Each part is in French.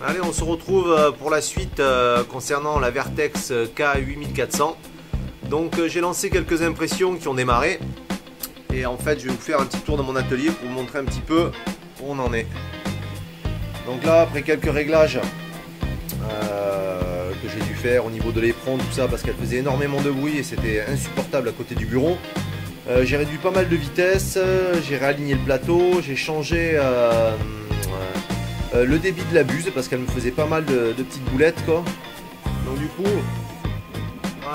Allez, on se retrouve pour la suite concernant la Vertex K8400. Donc j'ai lancé quelques impressions qui ont démarré. Et en fait je vais vous faire un petit tour de mon atelier pour vous montrer un petit peu où on en est. Donc là, après quelques réglages que j'ai dû faire au niveau de l'éperon, tout ça, parce qu'elle faisait énormément de bruit et c'était insupportable à côté du bureau. J'ai réduit pas mal de vitesse, j'ai réaligné le plateau, j'ai changé le débit de la buse parce qu'elle me faisait pas mal de petites boulettes quoi. Donc du coup,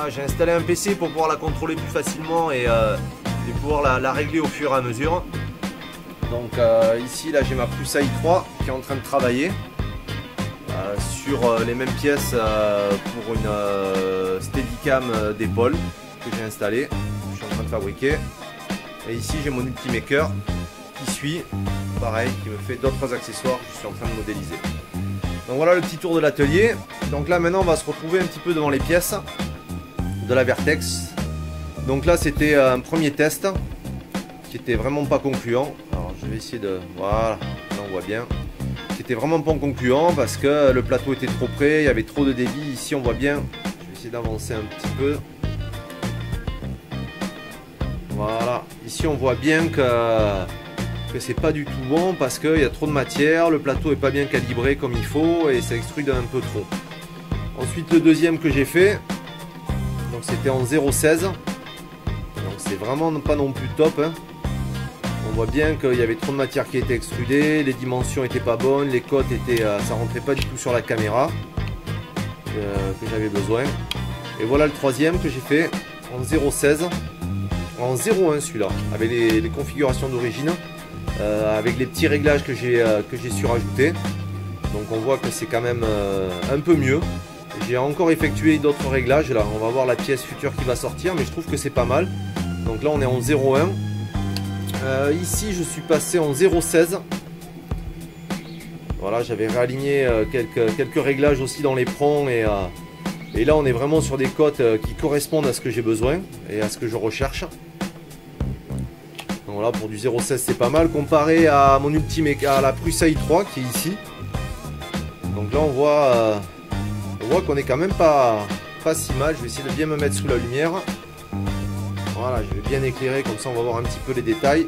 j'ai installé un PC pour pouvoir la contrôler plus facilement et pouvoir la régler au fur et à mesure. Donc ici là j'ai ma Prusa i3 qui est en train de travailler sur les mêmes pièces pour une Steadicam d'épaule que j'ai installée, je suis en train de fabriquer. Et ici j'ai mon Ultimaker qui suit, pareil, qui me fait d'autres accessoires que je suis en train de modéliser. Donc voilà le petit tour de l'atelier. Donc là maintenant on va se retrouver un petit peu devant les pièces de la Vertex. Donc là c'était un premier test qui était vraiment pas concluant. Alors je vais essayer de... Voilà, là on voit bien. Qui était vraiment pas concluant parce que le plateau était trop près, il y avait trop de débit. Ici on voit bien, je vais essayer d'avancer un petit peu. Voilà, ici on voit bien que c'est pas du tout bon parce qu'il y a trop de matière, le plateau est pas bien calibré comme il faut et ça extrude un peu trop. Ensuite le deuxième que j'ai fait, donc c'était en 0,16, donc c'est vraiment pas non plus top hein. On voit bien qu'il y avait trop de matière qui était extrudée, les dimensions étaient pas bonnes, les cotes étaient, ça rentrait pas du tout sur la caméra que j'avais besoin. Et voilà le troisième que j'ai fait en 0,16, en 0,1 celui-là, avec les configurations d'origine, avec les petits réglages que j'ai surajoutés. Donc on voit que c'est quand même un peu mieux. J'ai encore effectué d'autres réglages, là on va voir la pièce future qui va sortir, mais je trouve que c'est pas mal. Donc là on est en 0,1. Ici je suis passé en 0,16. Voilà, j'avais réaligné quelques réglages aussi dans l'éperon et là on est vraiment sur des cotes qui correspondent à ce que j'ai besoin et à ce que je recherche. Donc voilà, pour du 0,16 c'est pas mal comparé à mon Ultimaker, à la Prusa i3 qui est ici. Donc là on voit qu'on est quand même pas si mal. Je vais essayer de bien me mettre sous la lumière. Voilà, je vais bien éclairer, comme ça on va voir un petit peu les détails.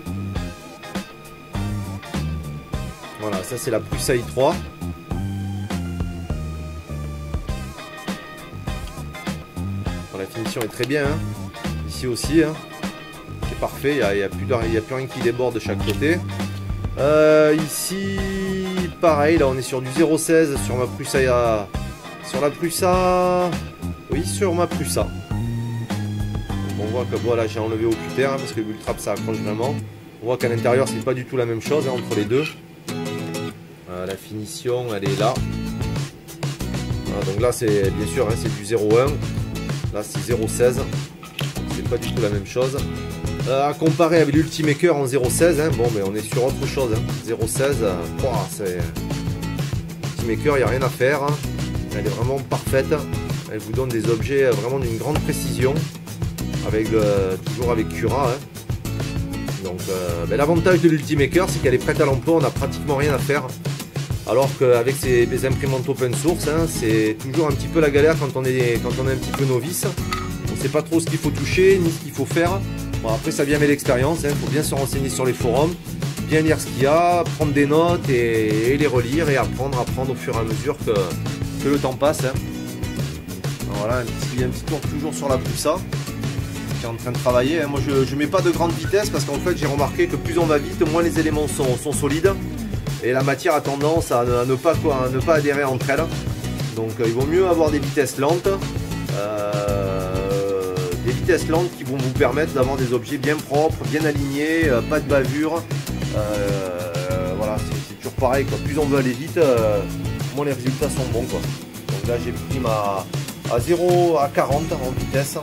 Voilà, ça c'est la Prusa i3. Bon, la finition est très bien, hein. Ici aussi, hein. C'est parfait, il n'y a plus rien qui déborde de chaque côté. Ici, pareil, là on est sur du 0,16 sur ma Prusa. Sur la Prusa... Oui, sur ma Prusa. On voit que voilà, j'ai enlevé au cutter hein, parce que le bull trap ça accroche vraiment. On voit qu'à l'intérieur c'est pas du tout la même chose hein, entre les deux. La finition elle est là. Voilà, donc là c'est bien sûr hein, c'est du 0,1. Là c'est 0,16. C'est pas du tout la même chose. À comparer avec l'Ultimaker en 0,16 hein, bon mais on est sur autre chose hein. 0,16 c'est l'Ultimaker, il n'y a rien à faire hein. Elle est vraiment parfaite. Elle vous donne des objets vraiment d'une grande précision. Toujours avec Cura hein. Donc l'avantage de l'Ultimaker c'est qu'elle est prête à l'emploi, on n'a pratiquement rien à faire, alors qu'avec ces imprimantes open source hein, c'est toujours un petit peu la galère quand on est un petit peu novice. On ne sait pas trop ce qu'il faut toucher ni ce qu'il faut faire. Bon, après ça vient avec l'expérience, il faut bien se renseigner sur les forums, bien lire ce qu'il y a, prendre des notes et les relire et apprendre au fur et à mesure que le temps passe hein. Voilà, un petit tour toujours sur la Prusa qui est en train de travailler. Moi je mets pas de grande vitesse parce qu'en fait j'ai remarqué que plus on va vite, moins les éléments sont solides et la matière a tendance à ne pas adhérer entre elles. Donc il vaut mieux avoir des vitesses lentes, qui vont vous permettre d'avoir des objets bien propres, bien alignés, pas de bavure. Voilà, c'est toujours pareil quoi. Plus on veut aller vite, moins les résultats sont bons quoi. Donc là j'ai pris à 0 à 40 en vitesse.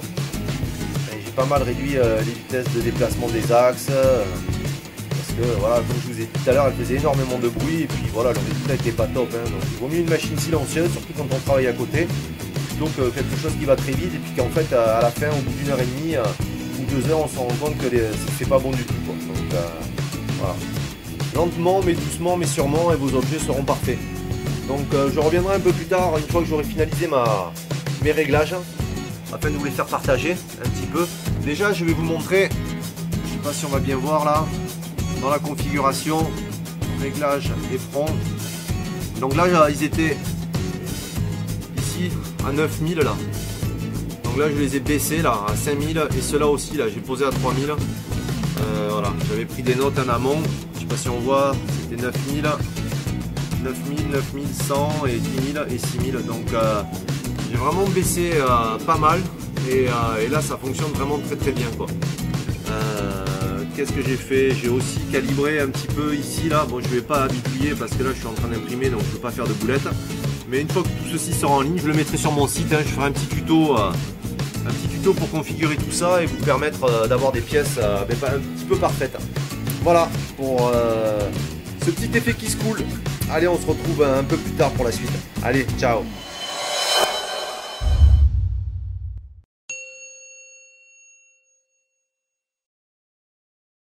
Pas mal réduit les vitesses de déplacement des axes parce que voilà, comme je vous ai dit tout à l'heure, elle faisait énormément de bruit et puis voilà, le résultat n'était pas top hein. Donc il vaut mieux une machine silencieuse, surtout quand on travaille à côté, plutôt que quelque chose qui va très vite et puis qu'en fait à la fin, au bout d'une heure et demie ou 2 heures, on se rend compte que c'est pas bon du tout quoi. Donc voilà, lentement mais doucement mais sûrement et vos objets seront parfaits. Donc je reviendrai un peu plus tard, une fois que j'aurai finalisé mes réglages, afin de vous les faire partager un petit peu. Déjà je vais vous montrer, je sais pas si on va bien voir là, dans la configuration, réglage et front. Donc là ils étaient ici à 9000 là. Donc là je les ai baissés là à 5000 et ceux-là aussi là j'ai posé à 3000. Voilà, j'avais pris des notes en amont, je sais pas si on voit, c'était 9000, 9000, 9100 et 10 000 et 6000. Donc j'ai vraiment baissé pas mal et là ça fonctionne vraiment très bien quoi. Qu'est-ce que j'ai fait? J'ai aussi calibré un petit peu ici là. Bon, je vais pas bidouiller parce que là je suis en train d'imprimer donc je peux pas faire de boulettes. Mais une fois que tout ceci sera en ligne, je le mettrai sur mon site. Hein. Je ferai un petit tuto pour configurer tout ça et vous permettre d'avoir des pièces un petit peu parfaites. Voilà pour ce petit effet qui se coule. Allez, on se retrouve un peu plus tard pour la suite. Allez, ciao.